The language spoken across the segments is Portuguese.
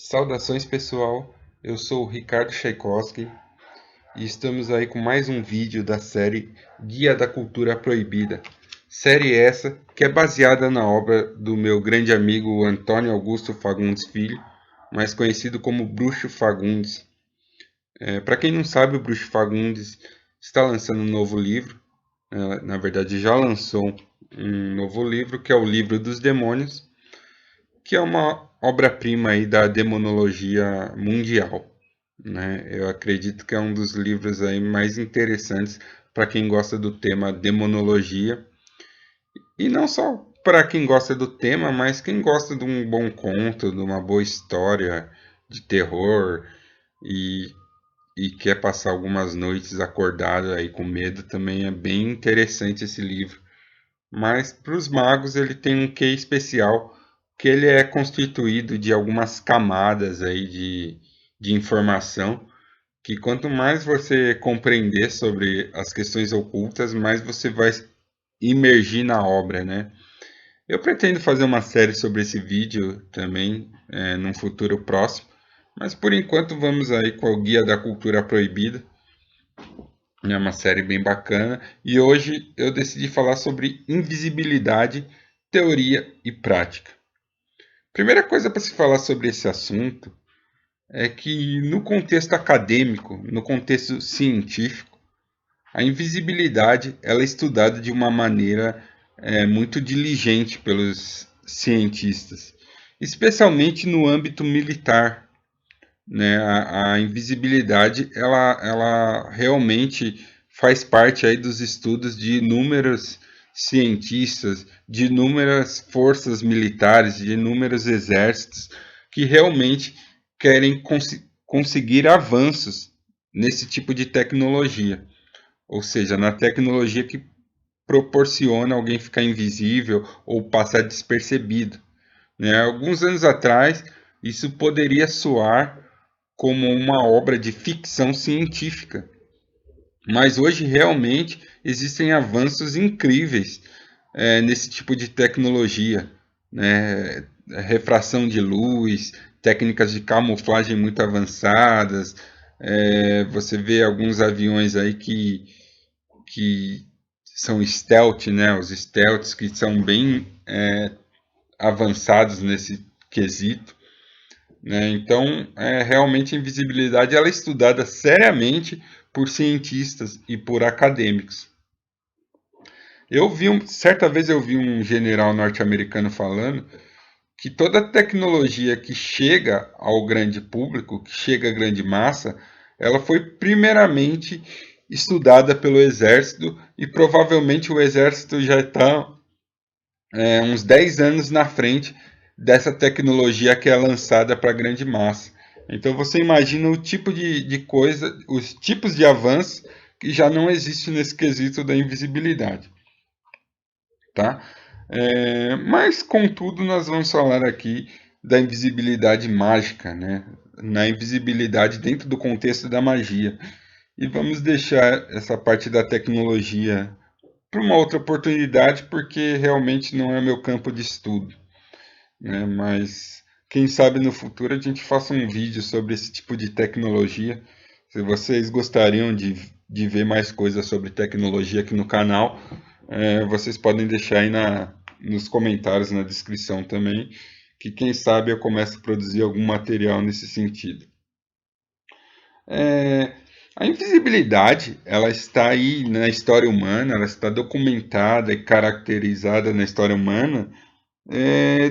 Saudações pessoal, eu sou o Ricardo Tchaikovsky e estamos aí com mais um vídeo da série Guia da Cultura Proibida. Série essa que é baseada na obra do meu grande amigo Antônio Augusto Fagundes Filho, mais conhecido como Bruxo Fagundes. Para quem não sabe, o Bruxo Fagundes está lançando um novo livro, na verdade já lançou um novo livro, que é o Livro dos Demônios, que é uma obra-prima aí da demonologia mundial, né? Eu acredito que é um dos livros aí mais interessantes para quem gosta do tema demonologia, e não só para quem gosta do tema, mas quem gosta de um bom conto, de uma boa história de terror e, e quer passar algumas noites acordado aí com medo, também é bem interessante esse livro. Mas para os magos ele tem um quê especial, que ele é constituído de algumas camadas aí de informação, que quanto mais você compreender sobre as questões ocultas, mais você vai imergir na obra, né? Eu pretendo fazer uma série sobre esse vídeo também, num futuro próximo, mas por enquanto vamos aí com o Guia da Cultura Proibida. É uma série bem bacana. E hoje eu decidi falar sobre invisibilidade, teoria e prática. Primeira coisa para se falar sobre esse assunto é que no contexto acadêmico, no contexto científico, a invisibilidade ela é estudada de uma maneira muito diligente pelos cientistas, especialmente no âmbito militar, né? A invisibilidade ela realmente faz parte aí dos estudos de inúmeros cientistas, de inúmeras forças militares, de inúmeros exércitos que realmente querem conseguir avanços nesse tipo de tecnologia, ou seja, na tecnologia que proporciona alguém ficar invisível ou passar despercebido, né? Alguns anos atrás, isso poderia soar como uma obra de ficção científica. Mas hoje realmente existem avanços incríveis nesse tipo de tecnologia, né? Refração de luz, técnicas de camuflagem muito avançadas. Você vê alguns aviões aí que são stealth, né? Os stealths que são bem avançados nesse quesito, né? Então, realmente a invisibilidade ela é estudada seriamente por cientistas e por acadêmicos. Certa vez eu vi um general norte-americano falando que toda tecnologia que chega ao grande público, que chega à grande massa, ela foi primeiramente estudada pelo exército e provavelmente o exército já está uns 10 anos na frente dessa tecnologia que é lançada para a grande massa. Então você imagina o tipo de coisa, os tipos de avanço que já não existe nesse quesito da invisibilidade, tá? Mas contudo nós vamos falar aqui da invisibilidade mágica, né? Na invisibilidade dentro do contexto da magia. E vamos deixar essa parte da tecnologia para uma outra oportunidade, porque realmente não é meu campo de estudo, né? Mas quem sabe no futuro a gente faça um vídeo sobre esse tipo de tecnologia. Se vocês gostariam de ver mais coisas sobre tecnologia aqui no canal, vocês podem deixar aí nos comentários, na descrição também, que quem sabe eu começo a produzir algum material nesse sentido. É, a invisibilidade, ela está aí na história humana, ela está documentada e caracterizada na história humana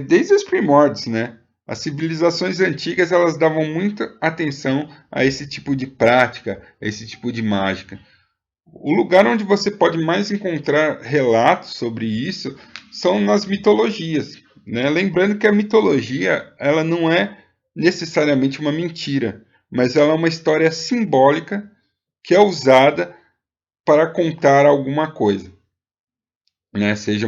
desde os primórdios, né? As civilizações antigas elas davam muita atenção a esse tipo de prática, a esse tipo de mágica. O lugar onde você pode mais encontrar relatos sobre isso são nas mitologias, né? Lembrando que a mitologia ela não é necessariamente uma mentira, mas ela é uma história simbólica que é usada para contar alguma coisa, né? Seja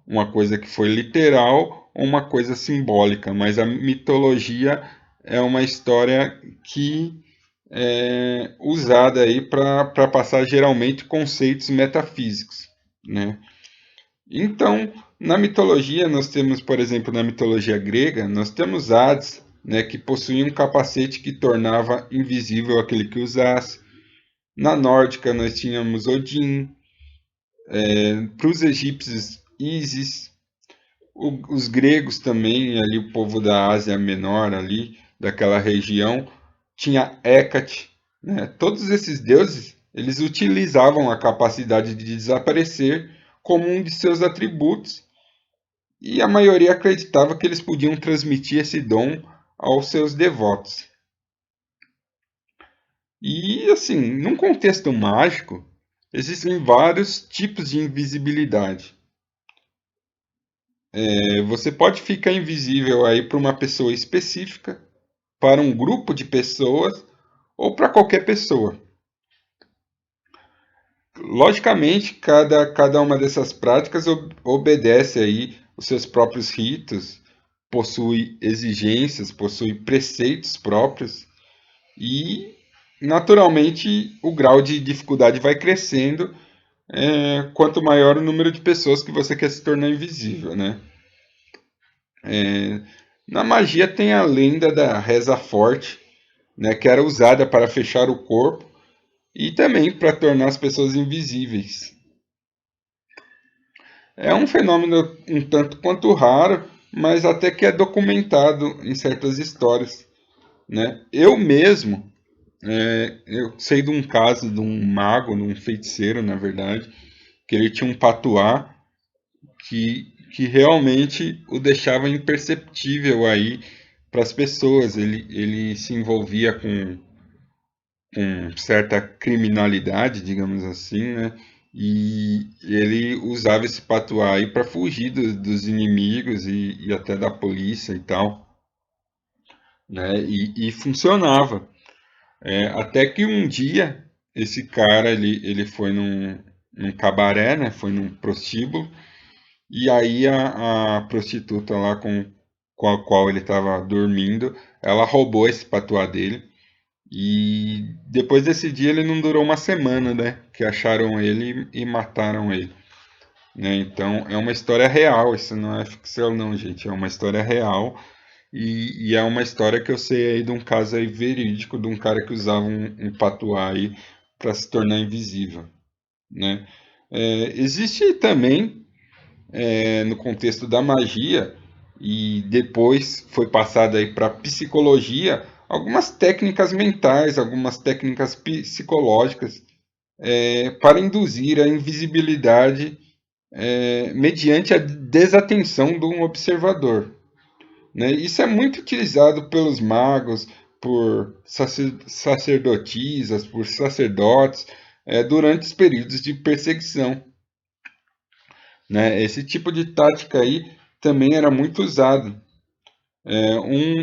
uma coisa que foi literal ou uma coisa simbólica, mas a mitologia é uma história que é usada aí para passar geralmente conceitos metafísicos, né? Então, na mitologia, nós temos, por exemplo, na mitologia grega, nós temos Hades, né, que possuía um capacete que tornava invisível aquele que usasse. Na nórdica, nós tínhamos Odin, para os egípcios, Ísis, os gregos também, ali o povo da Ásia Menor, ali, daquela região, tinha Hécate, né? Todos esses deuses, eles utilizavam a capacidade de desaparecer como um de seus atributos, e a maioria acreditava que eles podiam transmitir esse dom aos seus devotos. E assim, num contexto mágico, existem vários tipos de invisibilidade. Você pode ficar invisível aí para uma pessoa específica, para um grupo de pessoas ou para qualquer pessoa. Logicamente, cada uma dessas práticas obedece aí os seus próprios ritos, possui exigências, possui preceitos próprios e, naturalmente, o grau de dificuldade vai crescendo quanto maior o número de pessoas que você quer se tornar invisível, né? Na magia tem a lenda da reza forte, né, que era usada para fechar o corpo e também para tornar as pessoas invisíveis. É um fenômeno um tanto quanto raro, mas até que é documentado em certas histórias, né? Eu mesmo, eu sei de um caso de um mago, de um feiticeiro, na verdade, que ele tinha um patuá que realmente o deixava imperceptível aí para as pessoas. Ele se envolvia com certa criminalidade, digamos assim, né? E ele usava esse patuá aí para fugir dos inimigos e até da polícia e tal, né? E funcionava. Até que um dia esse cara ele foi num cabaré, né? Foi num prostíbulo e aí a prostituta lá com a qual ele estava dormindo, ela roubou esse patuá dele. E depois desse dia ele não durou uma semana, né? Que acharam ele e mataram ele. Né? Então é uma história real, isso não é ficção não, gente. É uma história real e é uma história que eu sei aí de um caso aí verídico de um cara que usava um patuá aí para se tornar invisível, né? Existe também no contexto da magia e depois foi passada aí para psicologia algumas técnicas mentais, algumas técnicas psicológicas para induzir a invisibilidade mediante a desatenção de um observador. Né? Isso é muito utilizado pelos magos, por sacerdotisas, por sacerdotes, durante os períodos de perseguição. Né? Esse tipo de tática aí também era muito usado.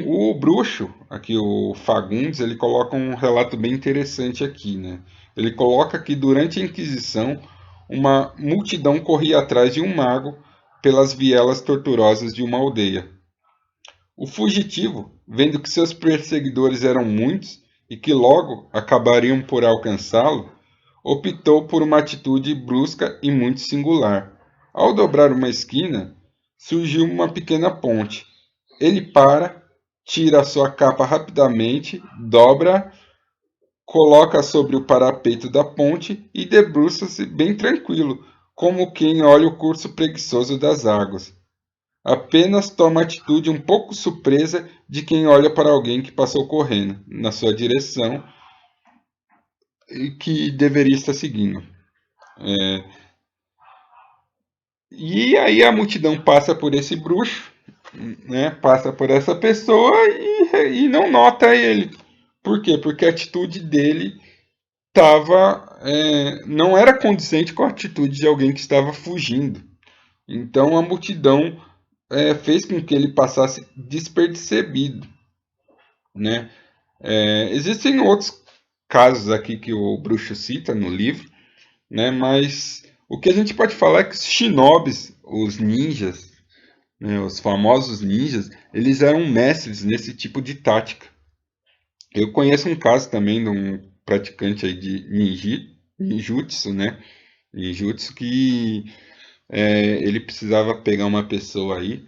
O bruxo, aqui o Fagundes, ele coloca um relato bem interessante aqui, né? Ele coloca que durante a Inquisição, uma multidão corria atrás de um mago pelas vielas tortuosas de uma aldeia. O fugitivo, vendo que seus perseguidores eram muitos e que logo acabariam por alcançá-lo, optou por uma atitude brusca e muito singular. Ao dobrar uma esquina, surgiu uma pequena ponte. Ele para, tira a sua capa rapidamente, dobra, coloca sobre o parapeito da ponte e debruça-se bem tranquilo, como quem olha o curso preguiçoso das águas. Apenas toma atitude um pouco surpresa de quem olha para alguém que passou correndo na sua direção e que deveria estar seguindo. E aí a multidão passa por esse bruxo, né? Passa por essa pessoa e não nota ele. Por quê? Porque a atitude dele não era condizente com a atitude de alguém que estava fugindo. Então a multidão fez com que ele passasse despercebido, né? Existem outros casos aqui que o bruxo cita no livro, né? Mas o que a gente pode falar é que os shinobis, os ninjas, né, os famosos ninjas, eles eram mestres nesse tipo de tática. Eu conheço um caso também de um praticante aí de ninjutsu, né? Ninjutsu que Ele precisava pegar uma pessoa aí,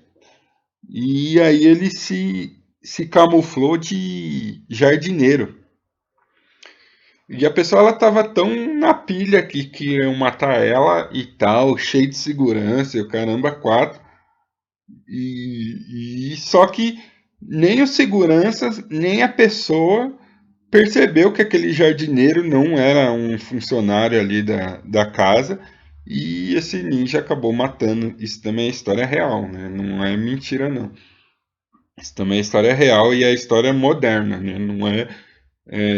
e aí ele se camuflou de jardineiro. E a pessoa ela tava tão na pilha que iam matar ela e tal, cheio de segurança, e o caramba, quatro. E só que nem os seguranças, nem a pessoa percebeu que aquele jardineiro não era um funcionário ali da casa. E esse ninja acabou matando. Isso também é história real, né? Não é mentira, não. Isso também é história real e é história moderna, né? Não é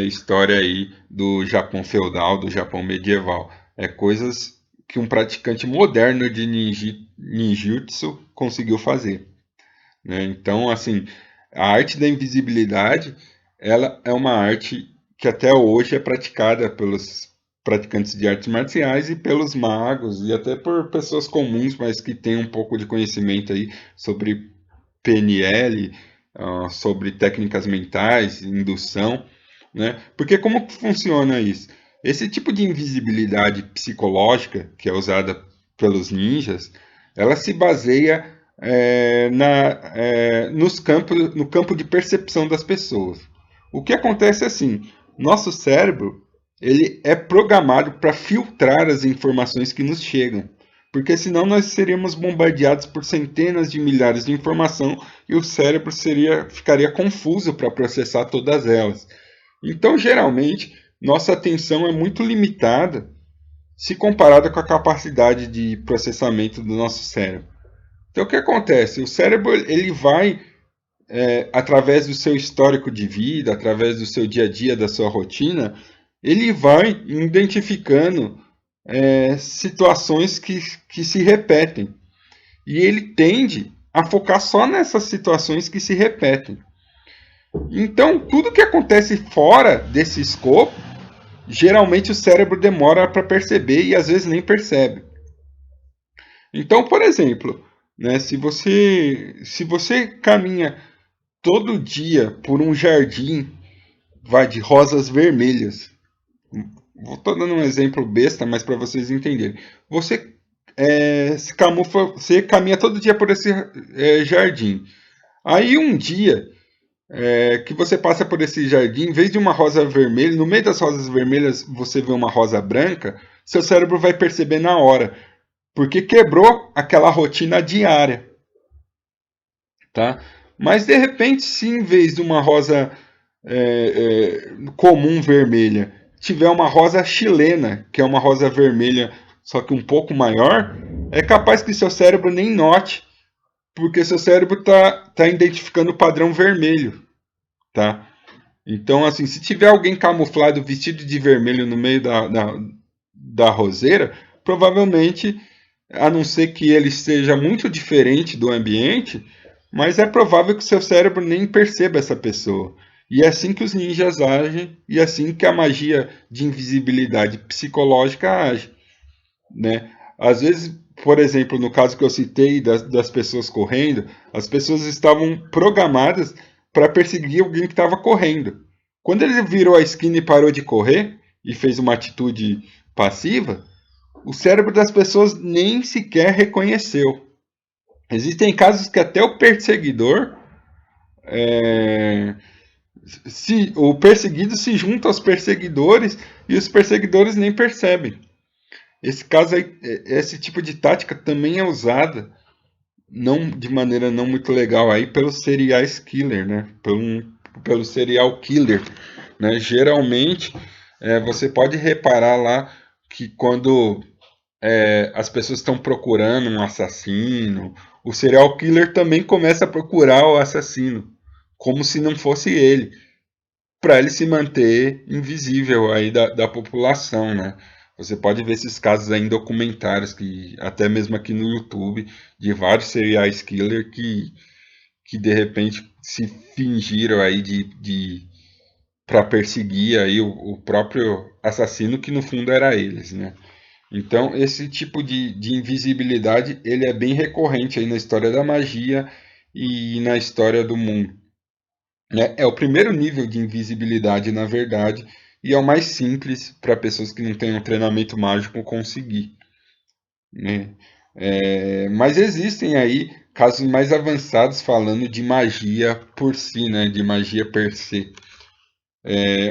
história aí do Japão feudal, do Japão medieval. É coisas que um praticante moderno de ninjutsu conseguiu fazer, né? Então, assim, a arte da invisibilidade, ela é uma arte que até hoje é praticada pelos praticantes de artes marciais e pelos magos e até por pessoas comuns, mas que têm um pouco de conhecimento aí sobre PNL, sobre técnicas mentais, indução, né? Porque como que funciona isso? Esse tipo de invisibilidade psicológica que é usada pelos ninjas, ela se baseia no campo de percepção das pessoas. O que acontece é assim, nosso cérebro ele é programado para filtrar as informações que nos chegam, porque senão nós seríamos bombardeados por centenas de milhares de informações e o cérebro ficaria confuso para processar todas elas. Então, geralmente, nossa atenção é muito limitada se comparada com a capacidade de processamento do nosso cérebro. Então, o que acontece? O cérebro ele vai, através do seu histórico de vida, através do seu dia a dia, da sua rotina, ele vai identificando situações que se repetem. E ele tende a focar só nessas situações que se repetem. Então, tudo que acontece fora desse escopo, geralmente o cérebro demora para perceber e às vezes nem percebe. Então, por exemplo, né, se você caminha todo dia por um jardim, vai de rosas vermelhas. Estou dando um exemplo besta, mas para vocês entenderem. Você se camufla, você caminha todo dia por esse jardim. Aí um dia que você passa por esse jardim, em vez de uma rosa vermelha, no meio das rosas vermelhas você vê uma rosa branca, seu cérebro vai perceber na hora, porque quebrou aquela rotina diária, tá? Mas de repente, se em vez de uma rosa comum vermelha, tiver uma rosa chilena, que é uma rosa vermelha, só que um pouco maior, é capaz que seu cérebro nem note, porque seu cérebro tá identificando o padrão vermelho, tá? Então, assim, se tiver alguém camuflado vestido de vermelho no meio da roseira, provavelmente, a não ser que ele seja muito diferente do ambiente, mas é provável que o seu cérebro nem perceba essa pessoa. E é assim que os ninjas agem, e é assim que a magia de invisibilidade psicológica age, né? Às vezes, por exemplo, no caso que eu citei das pessoas correndo, as pessoas estavam programadas para perseguir alguém que estava correndo. Quando ele virou a esquina e parou de correr e fez uma atitude passiva, o cérebro das pessoas nem sequer reconheceu. Existem casos que até o perseguidor, é, o perseguido se junta aos perseguidores e os perseguidores nem percebem. Esse tipo de tática também é usada não de maneira não muito legal aí pelo serial killer, né? Pelo serial killer, né? Geralmente você pode reparar lá que quando as pessoas estão procurando um assassino, o serial killer também começa a procurar o assassino, como se não fosse ele, para ele se manter invisível aí da população, né? Você pode ver esses casos aí em documentários, que até mesmo aqui no YouTube, de vários serial killers que de repente se fingiram aí de para perseguir aí o próprio assassino, que no fundo era eles, né? Então, esse tipo de invisibilidade, ele é bem recorrente aí na história da magia e na história do mundo, né? É o primeiro nível de invisibilidade, na verdade, e é o mais simples para pessoas que não têm um treinamento mágico conseguir, né? Mas existem aí casos mais avançados falando de magia por si, né? De magia per se.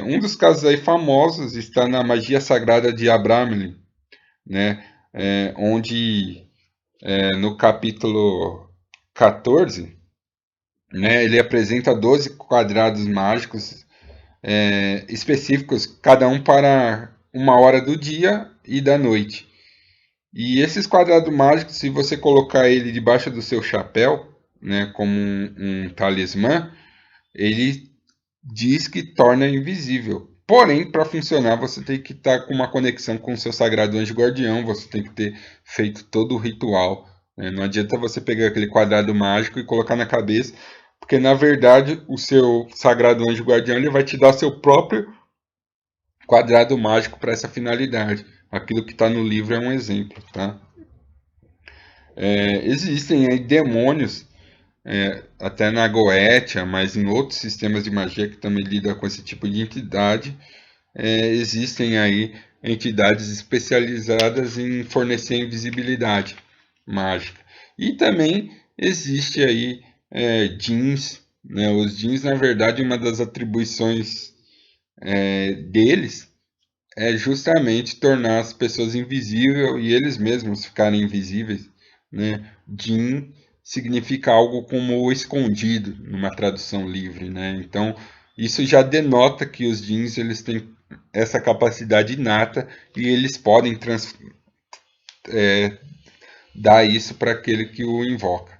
Um dos casos aí famosos está na magia sagrada de Abramelin, né? Onde no capítulo 14, né, ele apresenta 12 quadrados mágicos específicos, cada um para uma hora do dia e da noite. E esses quadrados mágicos, se você colocar ele debaixo do seu chapéu, né, como um talismã, ele diz que torna invisível. Porém, para funcionar, você tem que estar com uma conexão com o seu sagrado anjo guardião, você tem que ter feito todo o ritual. Né? Não adianta você pegar aquele quadrado mágico e colocar na cabeça, porque na verdade o seu sagrado anjo guardião ele vai te dar seu próprio quadrado mágico para essa finalidade. Aquilo que está no livro é um exemplo, tá? Existem aí demônios, até na Goetia, mas em outros sistemas de magia que também lidam com esse tipo de entidade, existem aí entidades especializadas em fornecer invisibilidade mágica. E também existe aí jeans, né? Os jeans, na verdade, uma das atribuições deles é justamente tornar as pessoas invisíveis e eles mesmos ficarem invisíveis, né? Jin significa algo como escondido, numa tradução livre, né? Então, isso já denota que os Jins eles têm essa capacidade inata e eles podem dar isso para aquele que o invoca,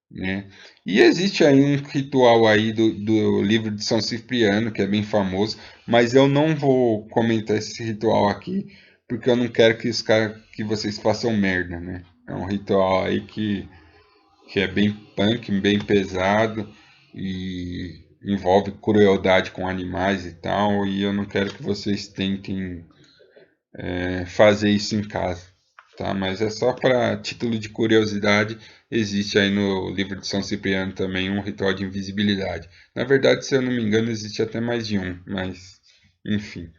né? E existe aí um ritual aí do livro de São Cipriano, que é bem famoso, mas eu não vou comentar esse ritual aqui, porque eu não quero que vocês façam merda, né? É um ritual aí que é bem punk, bem pesado e envolve crueldade com animais e tal, e eu não quero que vocês tentem fazer isso em casa, tá? Mas é só para título de curiosidade, existe aí no livro de São Cipriano também um ritual de invisibilidade. Na verdade, se eu não me engano, existe até mais de um, mas enfim,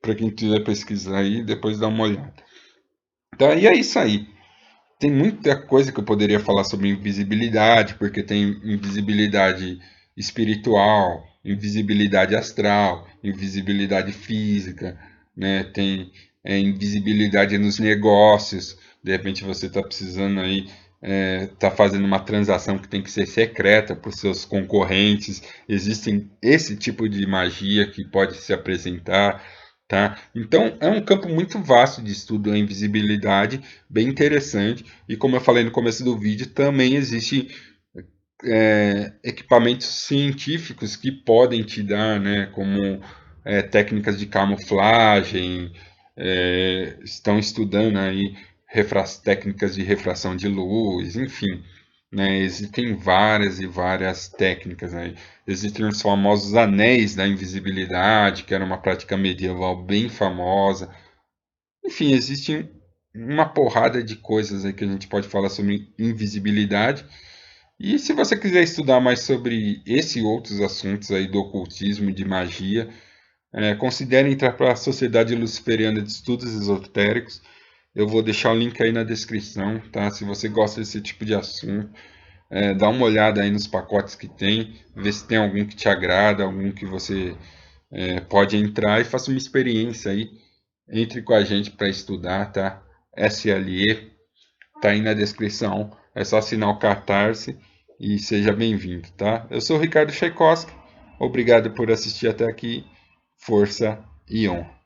para quem quiser pesquisar aí, depois dá uma olhada. Tá, e é isso aí. Tem muita coisa que eu poderia falar sobre invisibilidade, porque tem invisibilidade espiritual, invisibilidade astral, invisibilidade física, né? Tem invisibilidade nos negócios. De repente você está precisando aí, está fazendo uma transação que tem que ser secreta para os seus concorrentes. Existem esse tipo de magia que pode se apresentar. Tá? Então, é um campo muito vasto de estudo a invisibilidade, bem interessante. E como eu falei no começo do vídeo, também existem equipamentos científicos que podem te dar, né, como técnicas de camuflagem, estão estudando aí técnicas de refração de luz, enfim. Né, existem várias e várias técnicas aí. Existem os famosos anéis da invisibilidade, que era uma prática medieval bem famosa. Enfim, existe uma porrada de coisas aí que a gente pode falar sobre invisibilidade. E se você quiser estudar mais sobre esse e outros assuntos aí do ocultismo e de magia, considere entrar para a Sociedade Luciferiana de Estudos Esotéricos. Eu vou deixar o link aí na descrição, tá? Se você gosta desse tipo de assunto, dá uma olhada aí nos pacotes que tem, vê se tem algum que te agrada, algum que você pode entrar e faça uma experiência aí. Entre com a gente para estudar, tá? SLE, tá aí na descrição. É só assinar o Catarse e seja bem-vindo, tá? Eu sou o Ricardo Tchaikovsky. Obrigado por assistir até aqui. Força e honra.